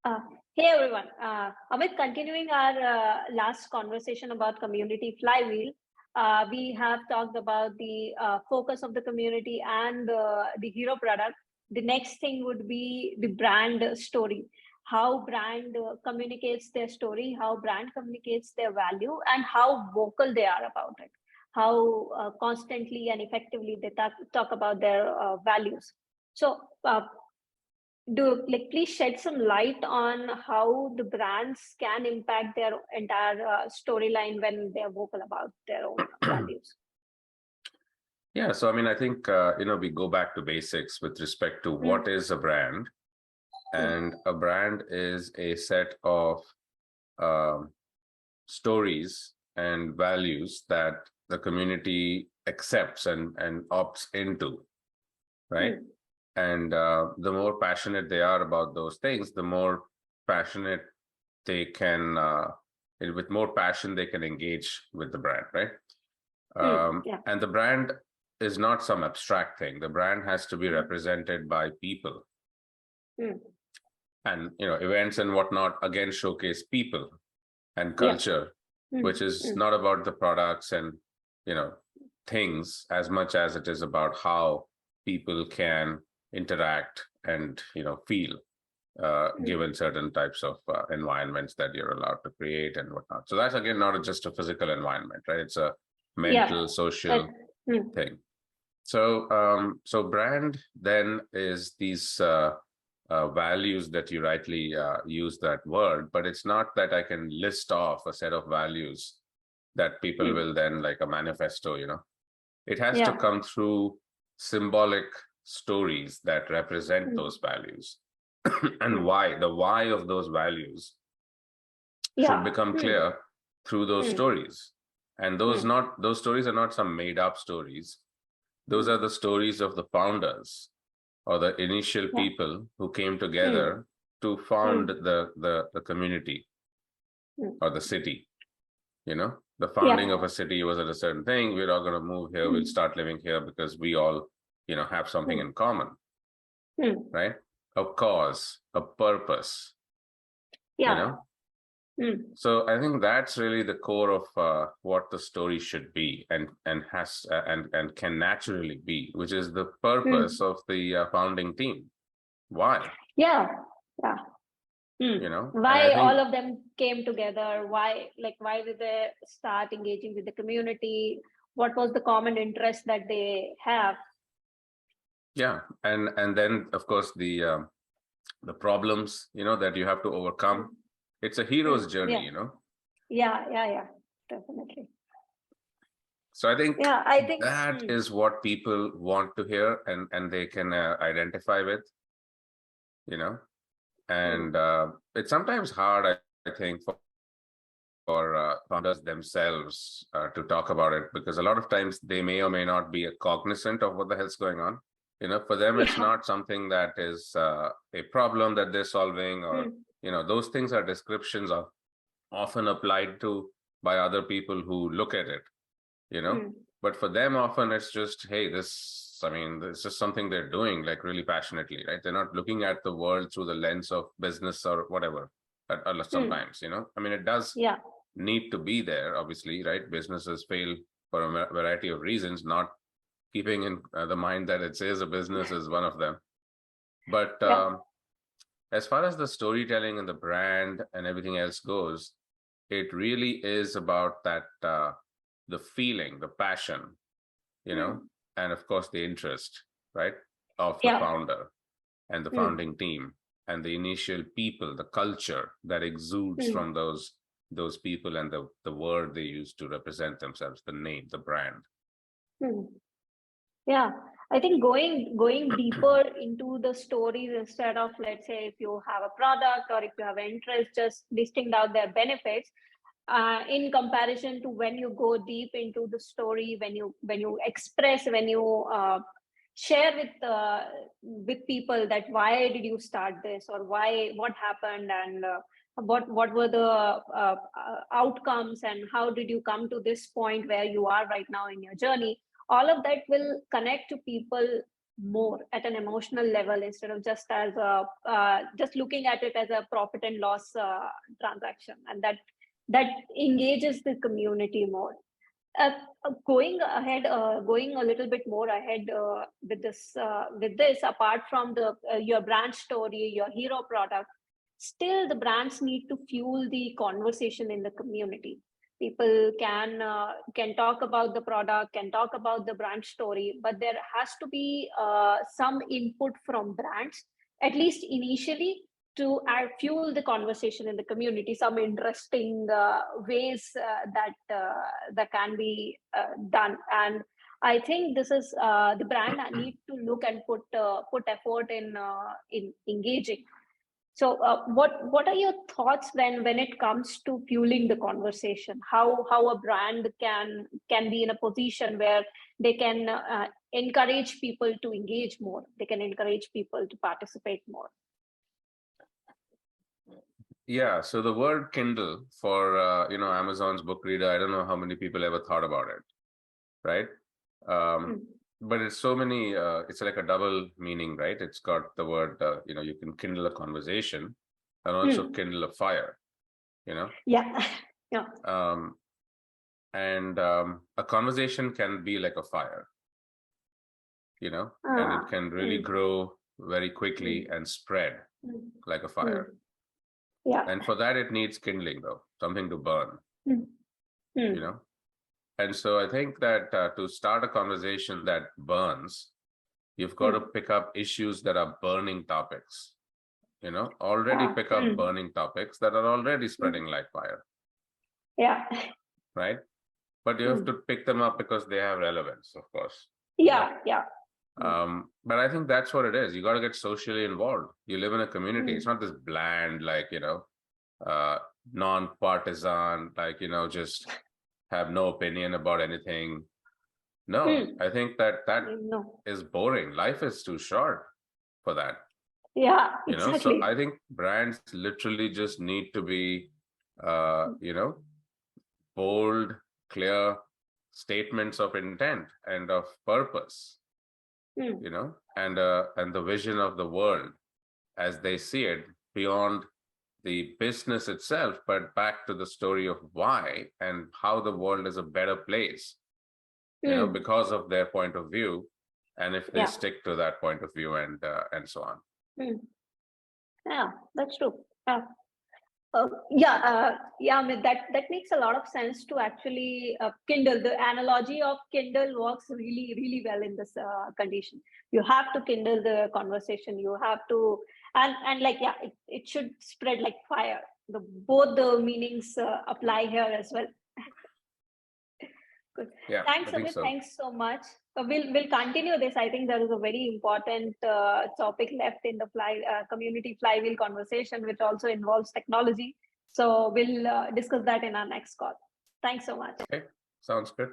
Uh, Hey everyone, Amit, continuing our last conversation about community flywheel, we have talked about the focus of the community and the hero product. The next thing would be the brand story, how brand communicates their story, how brand communicates their value, and how vocal they are about it, how constantly and effectively they talk about their values. So, do like please shed some light on how the brands can impact their entire storyline when they're vocal about their own values. Yeah, so I mean, I think we go back to basics with respect to what is a brand, and a brand is a set of um, stories and values that the community accepts and opts into, right? And the more passionate they are about those things, the more passionate they can, with more passion, they can engage with the brand, right? Yeah. And the brand is not some abstract thing. The brand has to be represented by people. And events and whatnot again showcase people and culture, which is not about the products and things as much as it is about how people can interact and feel given certain types of environments that you're allowed to create and whatnot. So that's again not just a physical environment, right? It's a mental, social thing. So brand then is these values that you rightly use that word, but it's not that I can list off a set of values that people will then, like a manifesto, it has to come through symbolic stories that represent those values. And the why of those values should become clear through those stories. And those stories are not some made up stories. Those are the stories of the founders or the initial people who came together to found the community or the city. The founding of a city was at a certain thing. We're all going to move here. We'll start living here because we all, have something in common, right? A cause, a purpose, So I think that's really the core of what the story should be and has and can naturally be, which is the purpose of the founding team. Why? Yeah. Why think, all of them came together? Why did they start engaging with the community? What was the common interest that they have? Yeah, and then of course the problems that you have to overcome. It's a hero's journey, Yeah, definitely. So I think that mm. is what people want to hear and they can identify with, and it's sometimes hard, I think, for founders themselves to talk about it, because a lot of times they may or may not be cognizant of what the hell's going on. For them, it's not something that is a problem that they're solving, or those things are descriptions of often applied to by other people who look at it, but for them often it's just, hey, it's just something they're doing like really passionately, right? They're not looking at the world through the lens of business or whatever. Sometimes, it does need to be there, obviously, right? Businesses fail for a variety of reasons, not keeping in the mind that it is a business is one of them. But as far as the storytelling and the brand and everything else goes, it really is about that the feeling, the passion, and of course the interest, right, of the founder and the founding team and the initial people, the culture that exudes from those people and the word they use to represent themselves, the name, the brand. Yeah, I think going deeper into the stories, instead of, let's say, if you have a product or if you have an interest, just listing out their benefits, in comparison to when you go deep into the story, when you express, when you share with people that why did you start this, or what happened, and what were the outcomes, and how did you come to this point where you are right now in your journey. All of that will connect to people more at an emotional level instead of just as a just looking at it as a profit and loss transaction, and that engages the community more. Going ahead, going a little bit more ahead with this, apart from the your brand story, your hero product, still the brands need to fuel the conversation in the community. People can talk about the product, can talk about the brand story, but there has to be some input from brands, at least initially, to fuel the conversation in the community, some interesting ways that can be done. And I think this is the brand need to look and put effort in engaging. So what are your thoughts when it comes to fueling the conversation? How a brand can be in a position where they can encourage people to engage more, they can encourage people to participate more? Yeah, so the word Kindle for Amazon's book reader, I don't know how many people ever thought about it, right? But it's so many, it's like a double meaning, right? It's got the word, you can kindle a conversation and also kindle a fire, Yeah. Yeah. And a conversation can be like a fire, and it can really grow very quickly and spread like a fire. Yeah. And for that, it needs kindling, though, something to burn, And so I think that to start a conversation that burns, you've got to pick up issues that are burning topics, already pick up burning topics that are already spreading like fire. Yeah. Right? But you have to pick them up because they have relevance, of course. Yeah. Yeah. But I think that's what it is. You got to get socially involved. You live in a community. It's not this bland, non-partisan, just have no opinion about anything. No, I think that is boring. Life is too short for that. Yeah, exactly. So I think brands literally just need to be, bold, clear statements of intent and of purpose, and the vision of the world as they see it, beyond the business itself, but back to the story of why and how the world is a better place, because of their point of view, and if they stick to that point of view, and so on. Yeah, that's true. That makes a lot of sense to actually kindle. The analogy of kindle works really, really well in this condition. You have to kindle the conversation. You have to, it should spread like fire. Both the meanings apply here as well. Good. Yeah, thanks, Amit. So. Thanks so much. We'll continue this. I think there is a very important topic left in the community flywheel conversation, which also involves technology. So we'll discuss that in our next call. Thanks so much. Okay, sounds good.